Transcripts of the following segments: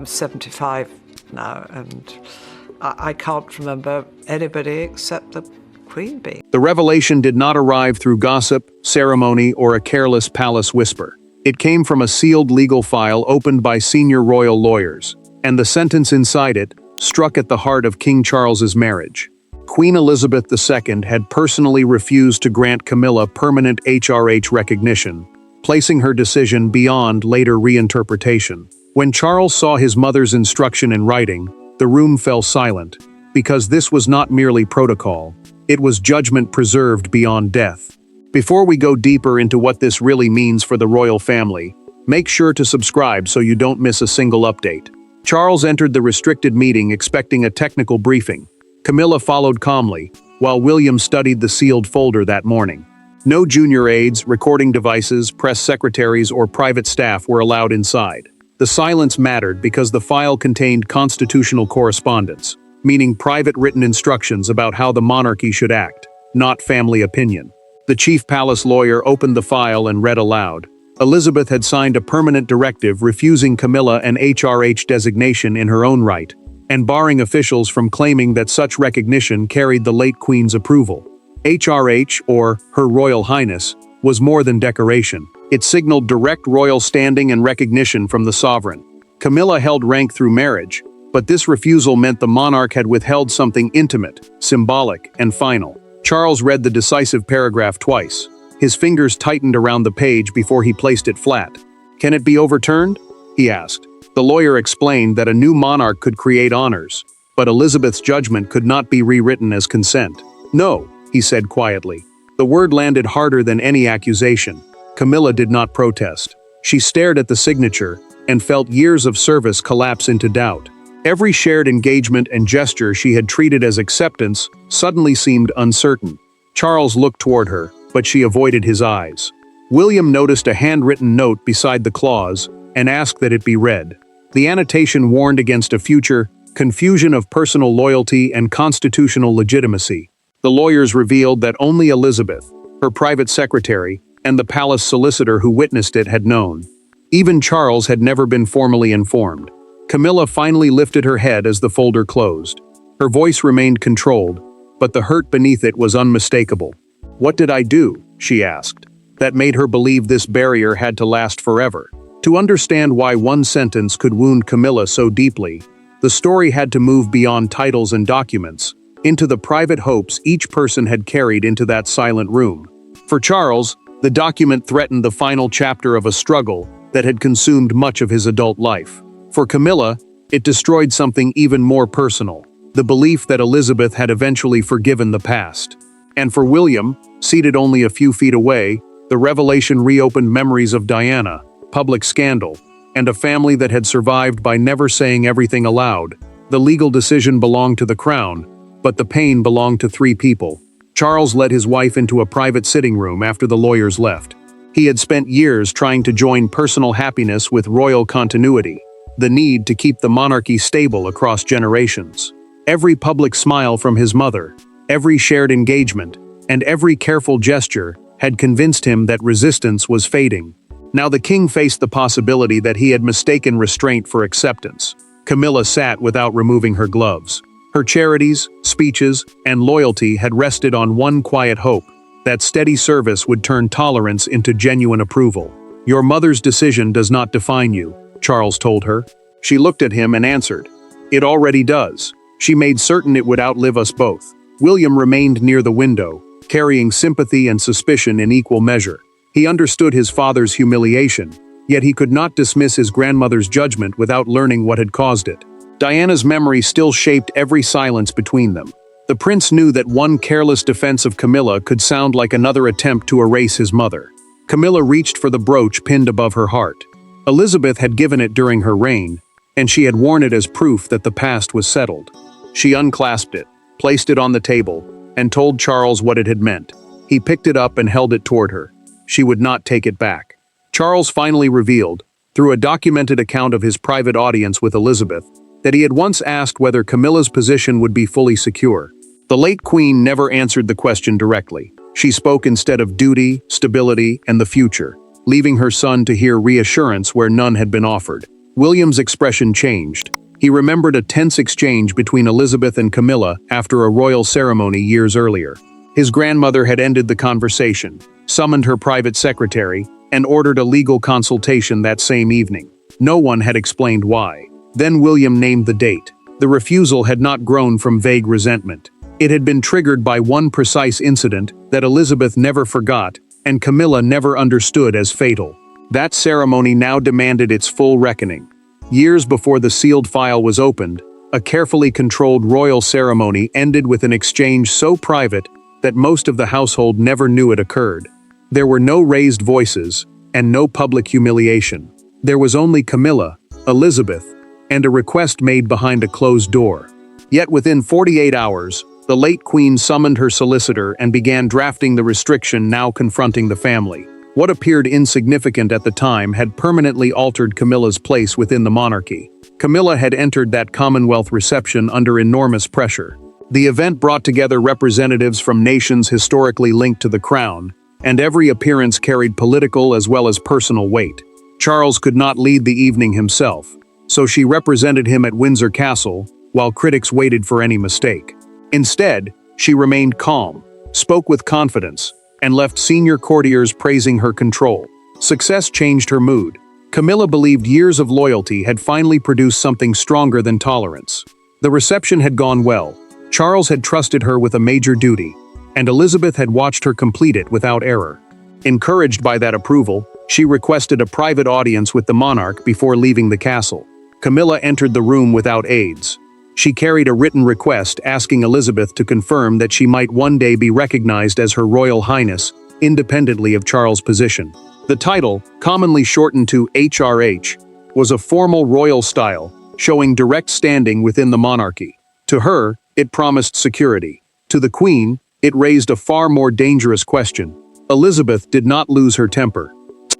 I'm 75 now, and I can't remember anybody except the Queen bee. The revelation did not arrive through gossip, ceremony, or a careless palace whisper. It came from a sealed legal file opened by senior royal lawyers, and the sentence inside it struck at the heart of King Charles's marriage. Queen Elizabeth II had personally refused to grant Camilla permanent HRH recognition, placing her decision beyond later reinterpretation. When Charles saw his mother's instruction in writing, the room fell silent, because this was not merely protocol, it was judgment preserved beyond death. Before we go deeper into what this really means for the royal family, make sure to subscribe so you don't miss a single update. Charles entered the restricted meeting expecting a technical briefing. Camilla followed calmly, while William studied the sealed folder that morning. No junior aides, recording devices, press secretaries, or private staff were allowed inside. The silence mattered because the file contained constitutional correspondence, meaning private written instructions about how the monarchy should act, not family opinion. The chief palace lawyer opened the file and read aloud. Elizabeth had signed a permanent directive refusing Camilla an HRH designation in her own right, and barring officials from claiming that such recognition carried the late Queen's approval. HRH, or Her Royal Highness, was more than decoration. It signaled direct royal standing and recognition from the sovereign. Camilla held rank through marriage, but this refusal meant the monarch had withheld something intimate, symbolic, and final. Charles read the decisive paragraph twice. His fingers tightened around the page before he placed it flat. "Can it be overturned?" he asked. The lawyer explained that a new monarch could create honors, but Elizabeth's judgment could not be rewritten as consent. "No," he said quietly. The word landed harder than any accusation. Camilla did not protest. She stared at the signature and felt years of service collapse into doubt. Every shared engagement and gesture she had treated as acceptance suddenly seemed uncertain. Charles looked toward her, but she avoided his eyes. William noticed a handwritten note beside the clause and asked that it be read. The annotation warned against a future confusion of personal loyalty and constitutional legitimacy. The lawyers revealed that only Elizabeth, her private secretary, and the palace solicitor who witnessed it had known. Even Charles had never been formally informed. Camilla finally lifted her head as the folder closed. Her voice remained controlled, but the hurt beneath it was unmistakable. "What did I do?" she asked. That made her believe this barrier had to last forever. To understand why one sentence could wound Camilla so deeply, the story had to move beyond titles and documents, into the private hopes each person had carried into that silent room. For Charles, the document threatened the final chapter of a struggle that had consumed much of his adult life. For Camilla, it destroyed something even more personal, the belief that Elizabeth had eventually forgiven the past. And for William, seated only a few feet away, the revelation reopened memories of Diana, public scandal, and a family that had survived by never saying everything aloud. The legal decision belonged to the crown, but the pain belonged to three people. Charles led his wife into a private sitting room after the lawyers left. He had spent years trying to join personal happiness with royal continuity, the need to keep the monarchy stable across generations. Every public smile from his mother, every shared engagement, and every careful gesture had convinced him that resistance was fading. Now the king faced the possibility that he had mistaken restraint for acceptance. Camilla sat without removing her gloves. Her charities, speeches, and loyalty had rested on one quiet hope, that steady service would turn tolerance into genuine approval. "Your mother's decision does not define you," Charles told her. She looked at him and answered, "It already does. She made certain it would outlive us both." William remained near the window, carrying sympathy and suspicion in equal measure. He understood his father's humiliation, yet he could not dismiss his grandmother's judgment without learning what had caused it. Diana's memory still shaped every silence between them. The prince knew that one careless defense of Camilla could sound like another attempt to erase his mother. Camilla reached for the brooch pinned above her heart. Elizabeth had given it during her reign, and she had worn it as proof that the past was settled. She unclasped it, placed it on the table, and told Charles what it had meant. He picked it up and held it toward her. She would not take it back. Charles finally revealed, through a documented account of his private audience with Elizabeth, that he had once asked whether Camilla's position would be fully secure. The late queen never answered the question directly. She spoke instead of duty, stability, and the future, leaving her son to hear reassurance where none had been offered. William's expression changed. He remembered a tense exchange between Elizabeth and Camilla after a royal ceremony years earlier. His grandmother had ended the conversation, summoned her private secretary, and ordered a legal consultation that same evening. No one had explained why. Then William named the date. The refusal had not grown from vague resentment. It had been triggered by one precise incident that Elizabeth never forgot and Camilla never understood as fatal. That ceremony now demanded its full reckoning. Years before the sealed file was opened, a carefully controlled royal ceremony ended with an exchange so private that most of the household never knew it occurred. There were no raised voices and no public humiliation. There was only Camilla, Elizabeth, and a request made behind a closed door. Yet within 48 hours, the late queen summoned her solicitor and began drafting the restriction now confronting the family. What appeared insignificant at the time had permanently altered Camilla's place within the monarchy. Camilla had entered that Commonwealth reception under enormous pressure. The event brought together representatives from nations historically linked to the crown, and every appearance carried political as well as personal weight. Charles could not lead the evening himself, so she represented him at Windsor Castle, while critics waited for any mistake. Instead, she remained calm, spoke with confidence, and left senior courtiers praising her control. Success changed her mood. Camilla believed years of loyalty had finally produced something stronger than tolerance. The reception had gone well. Charles had trusted her with a major duty, and Elizabeth had watched her complete it without error. Encouraged by that approval, she requested a private audience with the monarch before leaving the castle. Camilla entered the room without aids. She carried a written request asking Elizabeth to confirm that she might one day be recognized as Her Royal Highness, independently of Charles' position. The title, commonly shortened to HRH, was a formal royal style, showing direct standing within the monarchy. To her, it promised security. To the Queen, it raised a far more dangerous question. Elizabeth did not lose her temper.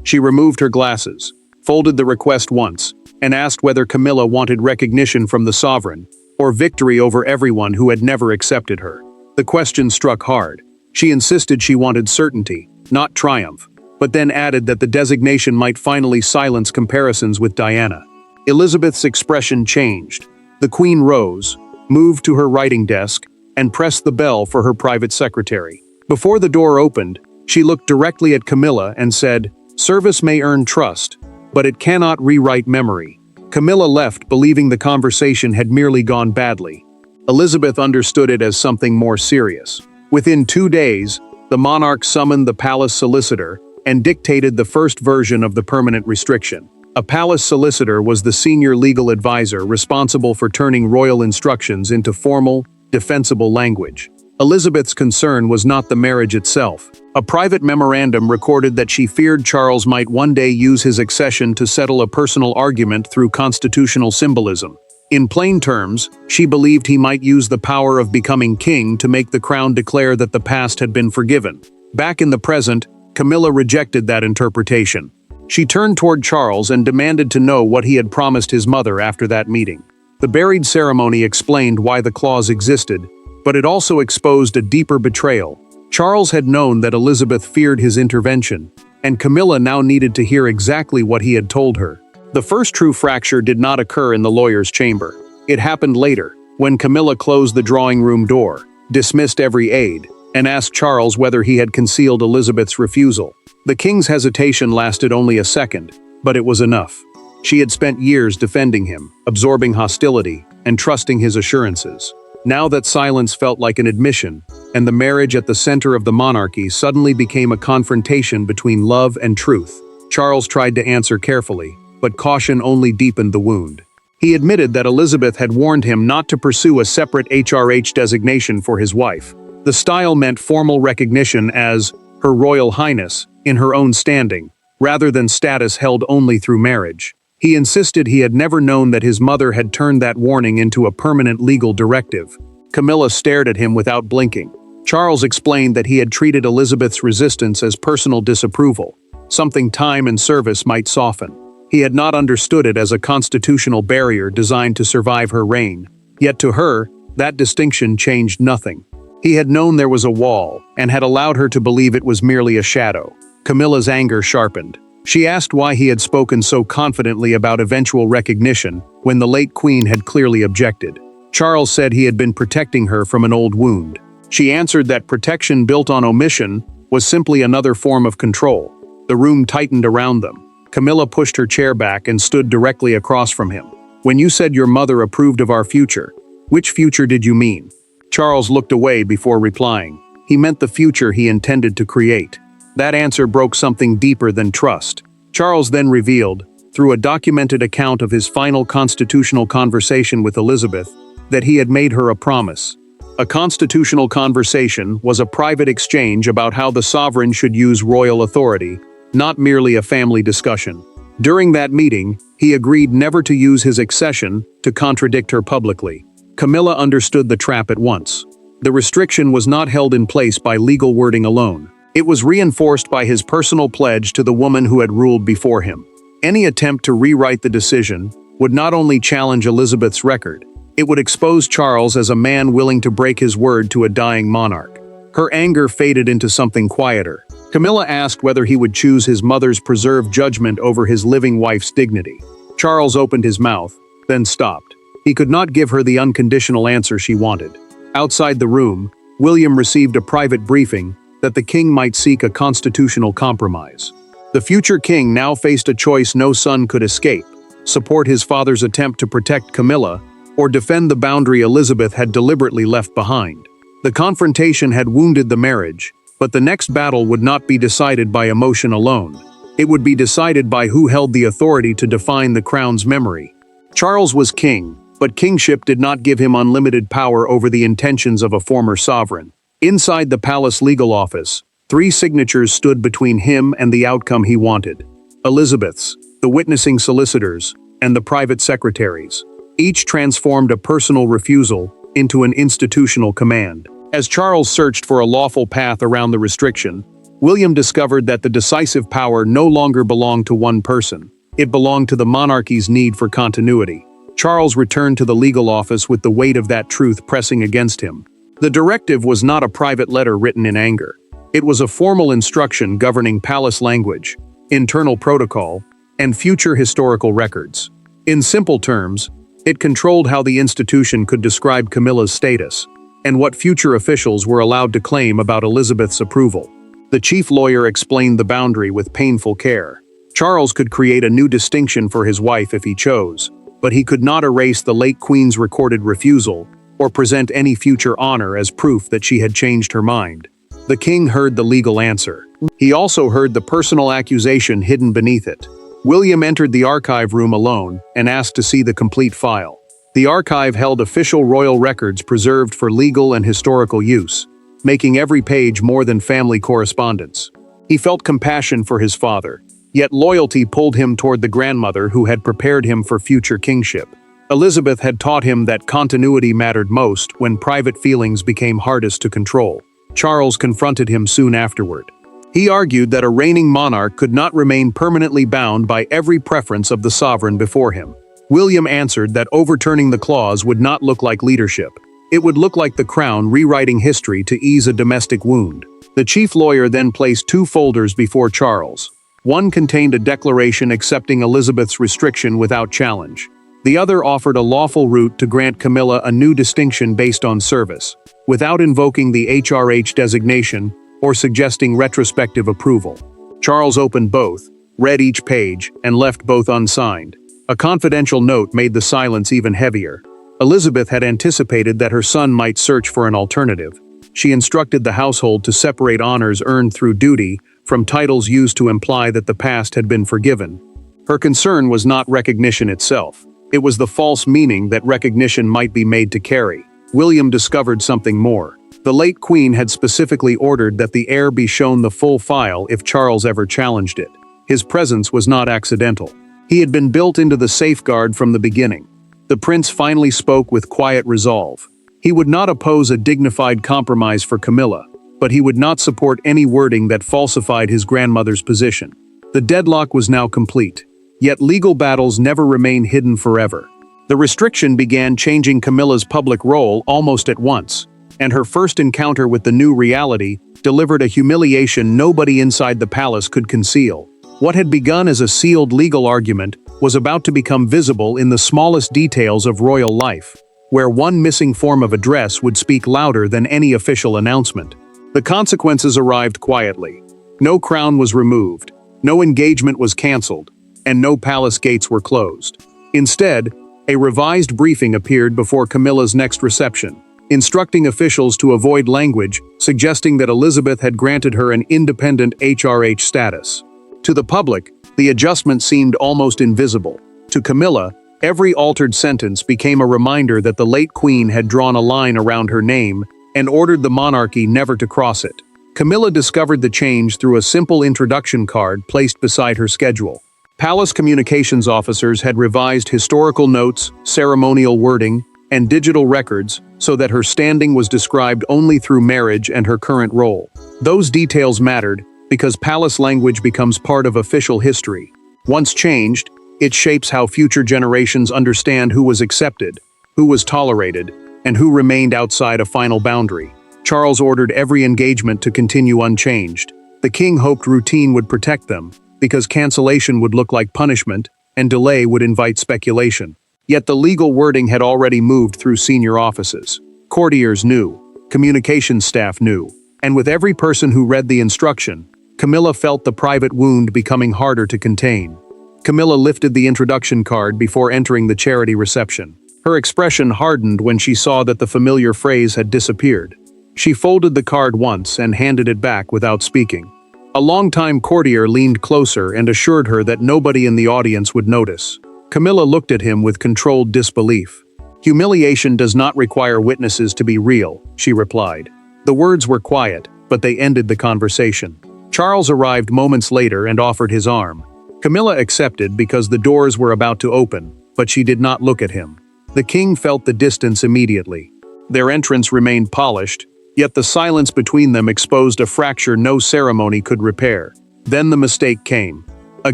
She removed her glasses, folded the request once, and asked whether Camilla wanted recognition from the sovereign, or victory over everyone who had never accepted her. The question struck hard. She insisted she wanted certainty, not triumph, but then added that the designation might finally silence comparisons with Diana. Elizabeth's expression changed. The Queen rose, moved to her writing desk, and pressed the bell for her private secretary. Before the door opened, she looked directly at Camilla and said, "Service may earn trust, but it cannot rewrite memory." Camilla left believing the conversation had merely gone badly. Elizabeth understood it as something more serious. Within 2 days, the monarch summoned the palace solicitor and dictated the first version of the permanent restriction. A palace solicitor was the senior legal advisor responsible for turning royal instructions into formal, defensible language. Elizabeth's concern was not the marriage itself. A private memorandum recorded that she feared Charles might one day use his accession to settle a personal argument through constitutional symbolism. In plain terms, she believed he might use the power of becoming king to make the crown declare that the past had been forgiven. Back in the present, Camilla rejected that interpretation. She turned toward Charles and demanded to know what he had promised his mother after that meeting. The buried ceremony explained why the clause existed, but it also exposed a deeper betrayal. Charles had known that Elizabeth feared his intervention, and Camilla now needed to hear exactly what he had told her. The first true fracture did not occur in the lawyer's chamber. It happened later, when Camilla closed the drawing room door, dismissed every aide, and asked Charles whether he had concealed Elizabeth's refusal. The king's hesitation lasted only a second, but it was enough. She had spent years defending him, absorbing hostility, and trusting his assurances. Now that silence felt like an admission, and the marriage at the center of the monarchy suddenly became a confrontation between love and truth. Charles tried to answer carefully, but caution only deepened the wound. He admitted that Elizabeth had warned him not to pursue a separate HRH designation for his wife. The style meant formal recognition as Her Royal Highness in her own standing, rather than status held only through marriage. He insisted he had never known that his mother had turned that warning into a permanent legal directive. Camilla stared at him without blinking. Charles explained that he had treated Elizabeth's resistance as personal disapproval, something time and service might soften. He had not understood it as a constitutional barrier designed to survive her reign. Yet to her, that distinction changed nothing. He had known there was a wall, and had allowed her to believe it was merely a shadow. Camilla's anger sharpened. She asked why he had spoken so confidently about eventual recognition when the late queen had clearly objected. Charles said he had been protecting her from an old wound. She answered that protection built on omission was simply another form of control. The room tightened around them. Camilla pushed her chair back and stood directly across from him. "When you said your mother approved of our future, which future did you mean?" Charles looked away before replying. He meant the future he intended to create. That answer broke something deeper than trust. Charles then revealed, through a documented account of his final constitutional conversation with Elizabeth, that he had made her a promise. A constitutional conversation was a private exchange about how the sovereign should use royal authority, not merely a family discussion. During that meeting, he agreed never to use his accession to contradict her publicly. Camilla understood the trap at once. The restriction was not held in place by legal wording alone. It was reinforced by his personal pledge to the woman who had ruled before him. Any attempt to rewrite the decision would not only challenge Elizabeth's record, it would expose Charles as a man willing to break his word to a dying monarch. Her anger faded into something quieter. Camilla asked whether he would choose his mother's preserved judgment over his living wife's dignity. Charles opened his mouth, then stopped. He could not give her the unconditional answer she wanted. Outside the room, William received a private briefing that the king might seek a constitutional compromise. The future king now faced a choice no son could escape: support his father's attempt to protect Camilla, or defend the boundary Elizabeth had deliberately left behind. The confrontation had wounded the marriage, but the next battle would not be decided by emotion alone. It would be decided by who held the authority to define the crown's memory. Charles was king, but kingship did not give him unlimited power over the intentions of a former sovereign. Inside the palace legal office, 3 signatures stood between him and the outcome he wanted: Elizabeth's, the witnessing solicitors, and the private secretaries. Each transformed a personal refusal into an institutional command. As Charles searched for a lawful path around the restriction, William discovered that the decisive power no longer belonged to one person. It belonged to the monarchy's need for continuity. Charles returned to the legal office with the weight of that truth pressing against him. The directive was not a private letter written in anger. It was a formal instruction governing palace language, internal protocol, and future historical records. In simple terms, it controlled how the institution could describe Camilla's status, and what future officials were allowed to claim about Elizabeth's approval. The chief lawyer explained the boundary with painful care. Charles could create a new distinction for his wife if he chose, but he could not erase the late queen's recorded refusal, or present any future honor as proof that she had changed her mind. The king heard the legal answer. He also heard the personal accusation hidden beneath it. William entered the archive room alone and asked to see the complete file. The archive held official royal records preserved for legal and historical use, making every page more than family correspondence. He felt compassion for his father, yet loyalty pulled him toward the grandmother who had prepared him for future kingship. Elizabeth had taught him that continuity mattered most when private feelings became hardest to control. Charles confronted him soon afterward. He argued that a reigning monarch could not remain permanently bound by every preference of the sovereign before him. William answered that overturning the clause would not look like leadership. It would look like the crown rewriting history to ease a domestic wound. The chief lawyer then placed 2 folders before Charles. One contained a declaration accepting Elizabeth's restriction without challenge. The other offered a lawful route to grant Camilla a new distinction based on service, without invoking the HRH designation or suggesting retrospective approval. Charles opened both, read each page, and left both unsigned. A confidential note made the silence even heavier. Elizabeth had anticipated that her son might search for an alternative. She instructed the household to separate honors earned through duty from titles used to imply that the past had been forgiven. Her concern was not recognition itself. It was the false meaning that recognition might be made to carry. William discovered something more. The late queen had specifically ordered that the heir be shown the full file if Charles ever challenged it. His presence was not accidental. He had been built into the safeguard from the beginning. The prince finally spoke with quiet resolve. He would not oppose a dignified compromise for Camilla, but he would not support any wording that falsified his grandmother's position. The deadlock was now complete. Yet legal battles never remain hidden forever. The restriction began changing Camilla's public role almost at once, and her first encounter with the new reality delivered a humiliation nobody inside the palace could conceal. What had begun as a sealed legal argument was about to become visible in the smallest details of royal life, where one missing form of address would speak louder than any official announcement. The consequences arrived quietly. No crown was removed, no engagement was cancelled, and no palace gates were closed. Instead, a revised briefing appeared before Camilla's next reception, instructing officials to avoid language suggesting that Elizabeth had granted her an independent HRH status. To the public, the adjustment seemed almost invisible. To Camilla, every altered sentence became a reminder that the late queen had drawn a line around her name and ordered the monarchy never to cross it. Camilla discovered the change through a simple introduction card placed beside her schedule. Palace communications officers had revised historical notes, ceremonial wording, and digital records so that her standing was described only through marriage and her current role. Those details mattered because palace language becomes part of official history. Once changed, it shapes how future generations understand who was accepted, who was tolerated, and who remained outside a final boundary. Charles ordered every engagement to continue unchanged. The king hoped routine would protect them, because cancellation would look like punishment, and delay would invite speculation. Yet the legal wording had already moved through senior offices. Courtiers knew, communications staff knew, and with every person who read the instruction, Camilla felt the private wound becoming harder to contain. Camilla lifted the introduction card before entering the charity reception. Her expression hardened when she saw that the familiar phrase had disappeared. She folded the card once and handed it back without speaking. A longtime courtier leaned closer and assured her that nobody in the audience would notice. Camilla looked at him with controlled disbelief. "Humiliation does not require witnesses to be real," she replied. The words were quiet, but they ended the conversation. Charles arrived moments later and offered his arm. Camilla accepted because the doors were about to open, but she did not look at him. The king felt the distance immediately. Their entrance remained polished, yet the silence between them exposed a fracture no ceremony could repair. Then the mistake came. A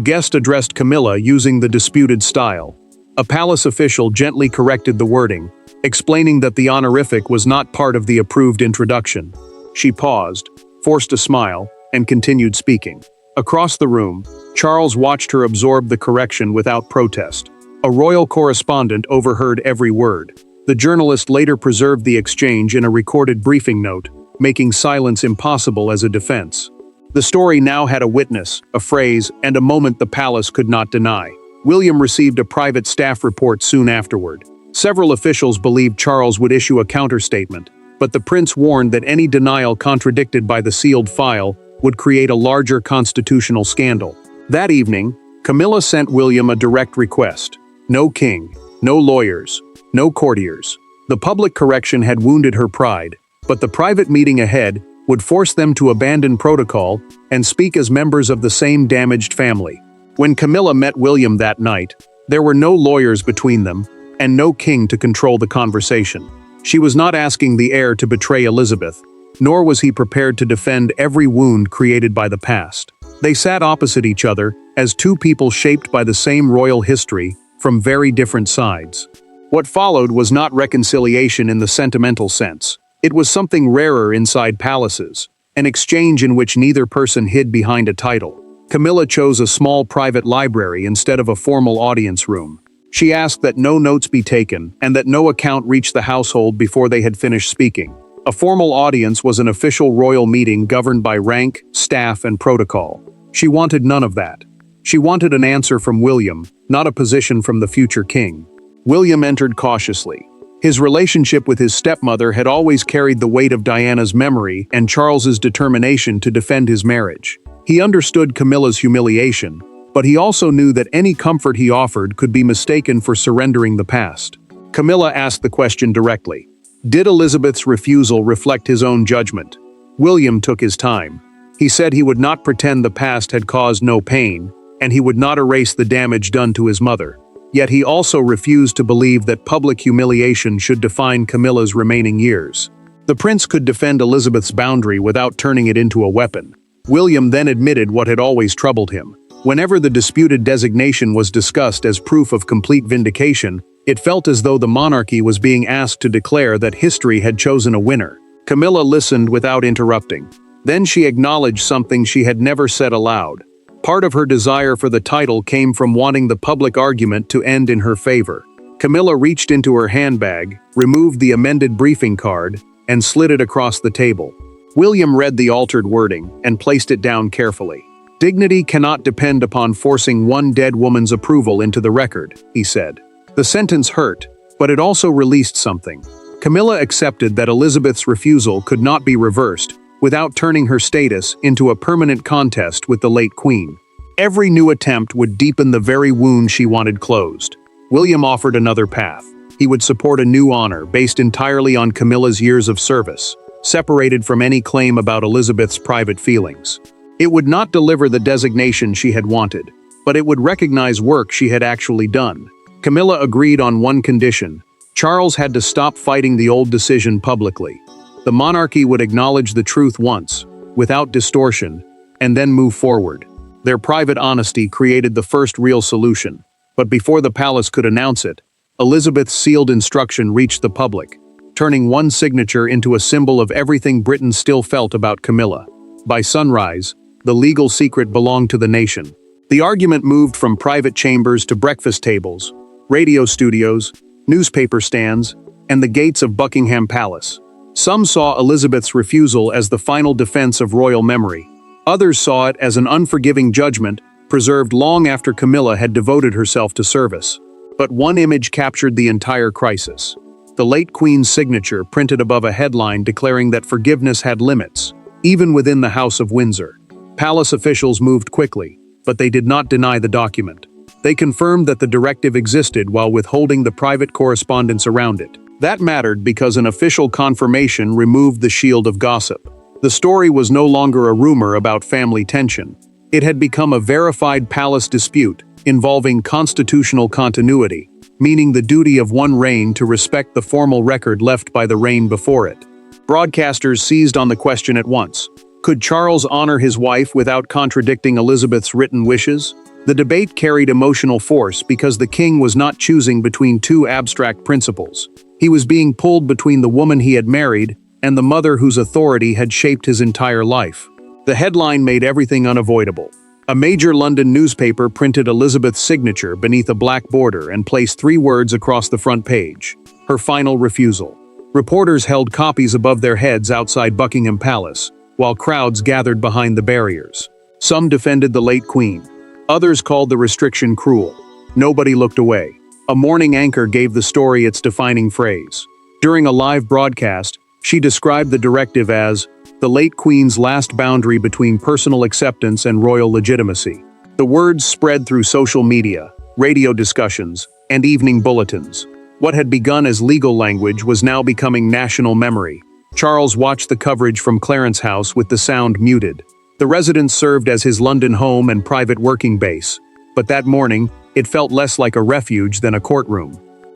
guest addressed Camilla using the disputed style. A palace official gently corrected the wording, explaining that the honorific was not part of the approved introduction. She paused, forced a smile, and continued speaking. Across the room, Charles watched her absorb the correction without protest. A royal correspondent overheard every word. The journalist later preserved the exchange in a recorded briefing note, making silence impossible as a defense. The story now had a witness, a phrase, and a moment the palace could not deny. William received a private staff report soon afterward. Several officials believed Charles would issue a counterstatement, but the prince warned that any denial contradicted by the sealed file would create a larger constitutional scandal. That evening, Camilla sent William a direct request. No king, no lawyers, no courtiers. The public correction had wounded her pride, but the private meeting ahead would force them to abandon protocol and speak as members of the same damaged family. When Camilla met William that night, there were no lawyers between them, and no king to control the conversation. She was not asking the heir to betray Elizabeth, nor was he prepared to defend every wound created by the past. They sat opposite each other as two people shaped by the same royal history from very different sides. What followed was not reconciliation in the sentimental sense. It was something rarer inside palaces, an exchange in which neither person hid behind a title. Camilla chose a small private library instead of a formal audience room. She asked that no notes be taken and that no account reach the household before they had finished speaking. A formal audience was an official royal meeting governed by rank, staff, and protocol. She wanted none of that. She wanted an answer from William, not a position from the future king. William entered cautiously. His relationship with his stepmother had always carried the weight of Diana's memory and Charles's determination to defend his marriage. He understood Camilla's humiliation, but he also knew that any comfort he offered could be mistaken for surrendering the past. Camilla asked the question directly. Did Elizabeth's refusal reflect his own judgment? William took his time. He said he would not pretend the past had caused no pain, and he would not erase the damage done to his mother. Yet he also refused to believe that public humiliation should define Camilla's remaining years. The prince could defend Elizabeth's boundary without turning it into a weapon. William then admitted what had always troubled him. Whenever the disputed designation was discussed as proof of complete vindication, it felt as though the monarchy was being asked to declare that history had chosen a winner. Camilla listened without interrupting. Then she acknowledged something she had never said aloud. Part of her desire for the title came from wanting the public argument to end in her favor. Camilla reached into her handbag, removed the amended briefing card, and slid it across the table. William read the altered wording and placed it down carefully. "Dignity cannot depend upon forcing one dead woman's approval into the record," he said. The sentence hurt, but it also released something. Camilla accepted that Elizabeth's refusal could not be reversed without turning her status into a permanent contest with the late queen. Every new attempt would deepen the very wound she wanted closed. William offered another path. He would support a new honor based entirely on Camilla's years of service, separated from any claim about Elizabeth's private feelings. It would not deliver the designation she had wanted, but it would recognize work she had actually done. Camilla agreed on one condition: Charles had to stop fighting the old decision publicly. The monarchy would acknowledge the truth once, without distortion, and then move forward. Their private honesty created the first real solution, but before the palace could announce it, Elizabeth's sealed instruction reached the public, turning one signature into a symbol of everything Britain still felt about Camilla. By sunrise, the legal secret belonged to the nation. The argument moved from private chambers to breakfast tables, radio studios, newspaper stands, and the gates of Buckingham Palace. Some saw Elizabeth's refusal as the final defense of royal memory. Others saw it as an unforgiving judgment, preserved long after Camilla had devoted herself to service. But one image captured the entire crisis. The late Queen's signature printed above a headline declaring that forgiveness had limits, even within the House of Windsor. Palace officials moved quickly, but they did not deny the document. They confirmed that the directive existed while withholding the private correspondence around it. That mattered because an official confirmation removed the shield of gossip. The story was no longer a rumor about family tension. It had become a verified palace dispute involving constitutional continuity, meaning the duty of one reign to respect the formal record left by the reign before it. Broadcasters seized on the question at once. Could Charles honor his wife without contradicting Elizabeth's written wishes? The debate carried emotional force because the king was not choosing between two abstract principles. He was being pulled between the woman he had married and the mother whose authority had shaped his entire life. The headline made everything unavoidable. A major London newspaper printed Elizabeth's signature beneath a black border and placed 3 words across the front page: her final refusal. Reporters held copies above their heads outside Buckingham Palace, while crowds gathered behind the barriers. Some defended the late queen. Others called the restriction cruel. Nobody looked away. A morning anchor gave the story its defining phrase. During a live broadcast, she described the directive as the late queen's last boundary between personal acceptance and royal legitimacy. The words spread through social media, radio discussions, and evening bulletins. What had begun as legal language was now becoming national memory. Charles watched the coverage from Clarence House with the sound muted. The residence served as his London home and private working base, but that morning, it felt less like a refuge than a courtroom.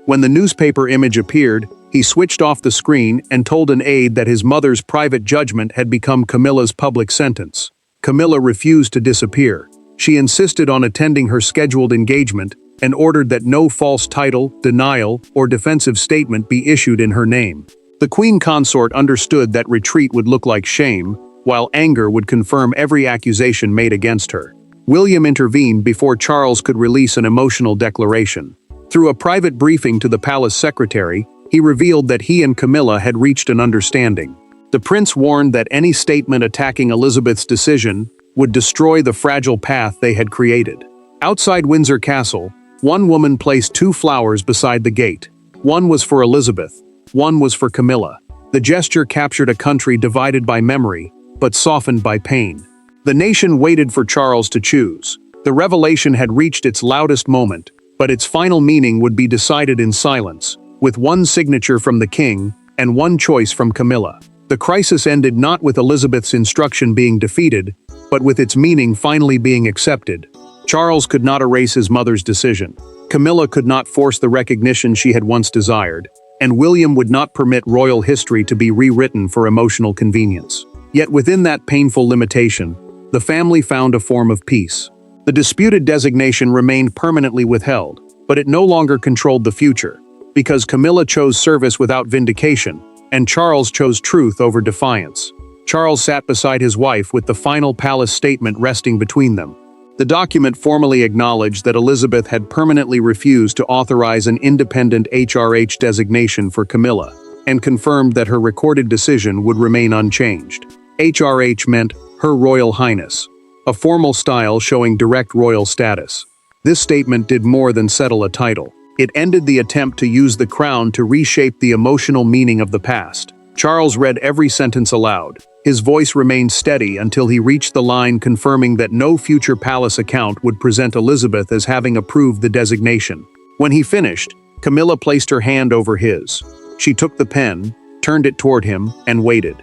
When the newspaper image appeared, he switched off the screen and told an aide that his mother's private judgment had become Camilla's public sentence. Camilla refused to disappear. She insisted on attending her scheduled engagement and ordered that no false title, denial, or defensive statement be issued in her name. The queen consort understood that retreat would look like shame, while anger would confirm every accusation made against her. William intervened before Charles could release an emotional declaration. Through a private briefing to the palace secretary, he revealed that he and Camilla had reached an understanding. The prince warned that any statement attacking Elizabeth's decision would destroy the fragile path they had created. Outside Windsor Castle, one woman placed 2 flowers beside the gate. One was for Elizabeth, one was for Camilla. The gesture captured a country divided by memory, but softened by pain. The nation waited for Charles to choose. The revelation had reached its loudest moment, but its final meaning would be decided in silence, with one signature from the king and one choice from Camilla. The crisis ended not with Elizabeth's instruction being defeated, but with its meaning finally being accepted. Charles could not erase his mother's decision. Camilla could not force the recognition she had once desired, and William would not permit royal history to be rewritten for emotional convenience. Yet within that painful limitation, the family found a form of peace. The disputed designation remained permanently withheld, but it no longer controlled the future, because Camilla chose service without vindication, and Charles chose truth over defiance. Charles sat beside his wife with the final palace statement resting between them. The document formally acknowledged that Elizabeth had permanently refused to authorize an independent HRH designation for Camilla, and confirmed that her recorded decision would remain unchanged. HRH meant Her Royal Highness, a formal style showing direct royal status. This statement did more than settle a title. It ended the attempt to use the crown to reshape the emotional meaning of the past. Charles read every sentence aloud. His voice remained steady until he reached the line confirming that no future palace account would present Elizabeth as having approved the designation. When he finished, Camilla placed her hand over his. She took the pen, turned it toward him, and waited.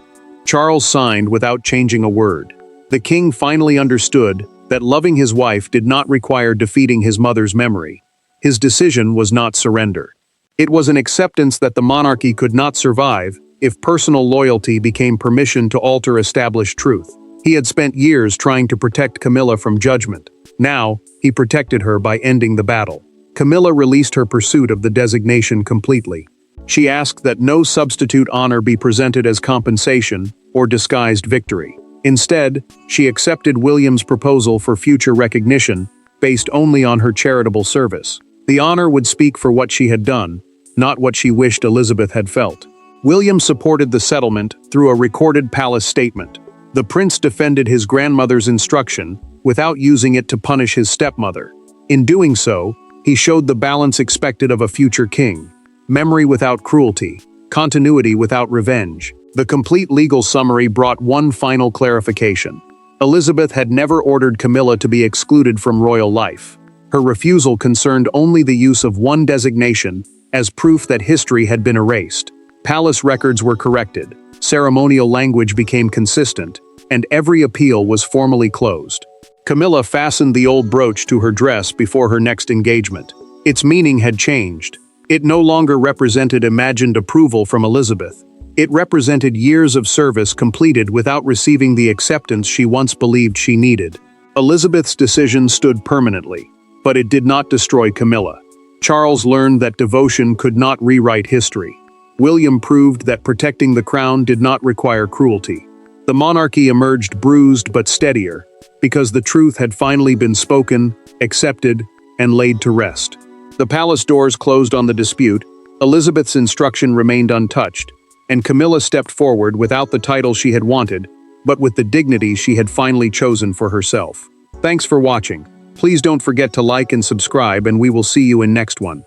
Charles signed without changing a word. The king finally understood that loving his wife did not require defeating his mother's memory. His decision was not surrender. It was an acceptance that the monarchy could not survive if personal loyalty became permission to alter established truth. He had spent years trying to protect Camilla from judgment. Now, he protected her by ending the battle. Camilla released her pursuit of the designation completely. She asked that no substitute honor be presented as compensation or disguised victory. Instead, she accepted William's proposal for future recognition, based only on her charitable service. The honor would speak for what she had done, not what she wished Elizabeth had felt. William supported the settlement through a recorded palace statement. The prince defended his grandmother's instruction without using it to punish his stepmother. In doing so, he showed the balance expected of a future king: memory without cruelty, continuity without revenge. The complete legal summary brought one final clarification. Elizabeth had never ordered Camilla to be excluded from royal life. Her refusal concerned only the use of one designation as proof that history had been erased. Palace records were corrected, ceremonial language became consistent, and every appeal was formally closed. Camilla fastened the old brooch to her dress before her next engagement. Its meaning had changed. It no longer represented imagined approval from Elizabeth. It represented years of service completed without receiving the acceptance she once believed she needed. Elizabeth's decision stood permanently, but it did not destroy Camilla. Charles learned that devotion could not rewrite history. William proved that protecting the crown did not require cruelty. The monarchy emerged bruised but steadier, because the truth had finally been spoken, accepted, and laid to rest. The palace doors closed on the dispute, Elizabeth's instruction remained untouched, and Camilla stepped forward without the title she had wanted, but with the dignity she had finally chosen for herself. Thanks for watching. Please don't forget to like and subscribe, and we will see you in next one.